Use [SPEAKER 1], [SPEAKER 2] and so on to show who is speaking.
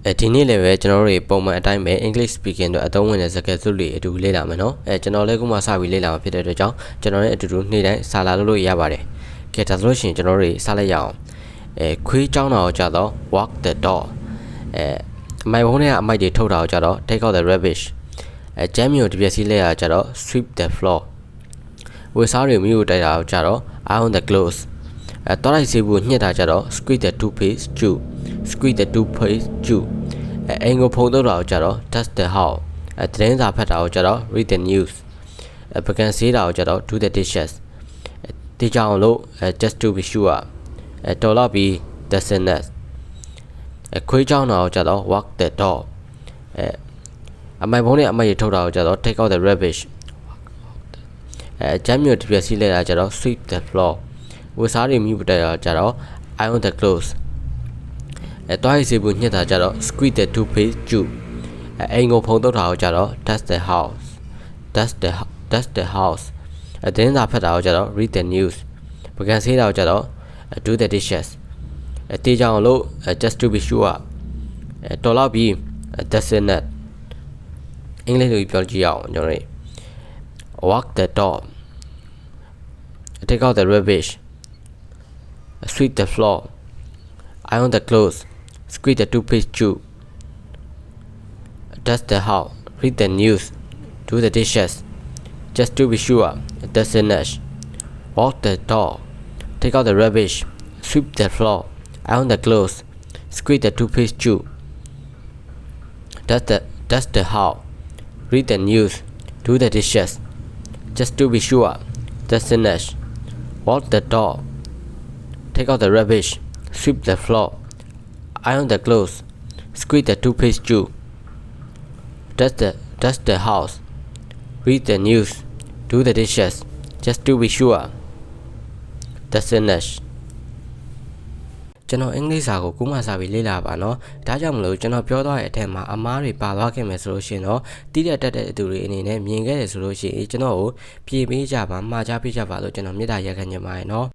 [SPEAKER 1] ဒီနေ့လည်းပဲကျွန်တော်တို့ပုံမှန်အတိုင်းပဲ English speaking တို့အသုံးဝင်တဲ့စကားစုတွေအတူလေ့လာမယ်နော်ကျွန်တော်လည်းခုမှစပြီးလေ့လာမှာဖြစ်တဲ့အတွက်ကြောင့်ကျွန်တော်နဲ့အတူတူနေ့တိုင်းစာလာလို့ရပါတယ်ကဲဒါဆိုလို့ရှိရင်ကျွန်တော်တို့စလိုက်ရအောင်ခွေးကြောင်းတာကိုကြတော့ walk the dog အမိုက်ဘုံနဲ့အမိုက်တွေထုတ်တာကိုကြတော့ take out the rubbish ကျမ်းမြေကိုတပြက်စီးလဲရကြတော့ sweep the floor ဝေစားတွေမြို့ကိုတိုက်တာကိုကြတော့ iron the clothes တော်လိုက်စေးဖို့ညှစ်တာကြတော့ squeeze the toothpaste tube squeeze the toothpaste tube အင်္ဂိုဖုံးတော့တာကိုကြတော့ dust the house သတင်းစာဖတ်တာကိုကြတော့ read the news ပကံစေးတာကိုကြတော့ do the dishes တေးကြအောင်လို့ just to be sure တော်တော့ပြီး the sinners ခွေးချောင်းတာကိုကြတော့ walk the dog အမိုက်ဘုံနဲ့အမိုက်ရထုတ်တာကိုကြတော့ take out the rubbish ကျမ်းမြေတပြက်စီးလဲတာကြတော့ sweep the floor ဝေစားတွေမြူပတက်တာကြတော့ iron the clothes တွားရစေဖို့ညှစ်တာကြတော့ squeeze the toothpaste tube အင်္ဂိုဖုံတော့တာကိုကြတော့ dust the house သတင်းစာဖတ်တာကိုကြတော့ read the news ပကံစေးတာကိုကြတော့ do the dishes တေးကြအောင်လို့ just to be sure တော်တော့ပြီး the sinners အင်္ဂလိပ်လိုပြောကြည့်အောင်ကျွန်တော် walk the dog take out the rubbish sweep the floor iron the clothes squeeze the toothpaste tube dust the house read the news do the dishes just to be sure the sinners walk the dog take out the rubbish sweep the floor iron the clothes squeeze the toothpaste tube dust the house read the news do the dishes just to be sure the sinners walk the dog take out the rubbish sweep the floor iron the clothes squeeze the toothpaste tube dust the house read the news do the dishes just to be sure the sinners ကျွန်တော်အင်္ဂလိပ်စာကိုခုမှစာပြီးလေ့လာပါနော်ဒါကြောင့်မလို့ကျွန်တော်ပြောသွားတဲ့အထက်မှာအမားတွေပါသွားခဲ့မယ်ဆိုလို့ရှိရင်တော့တိကျတတ်တဲ့အသူတွေအနေနဲ့မြင်ခဲ့တယ်ဆိုလို့ရှိရင်ကျွန်တော်ကိုပြေးပေးကြပါမှားကြပေးကြပါလို့ကျွန်တော်မေတ္တာရက်ခံချင်ပါတယ်နော်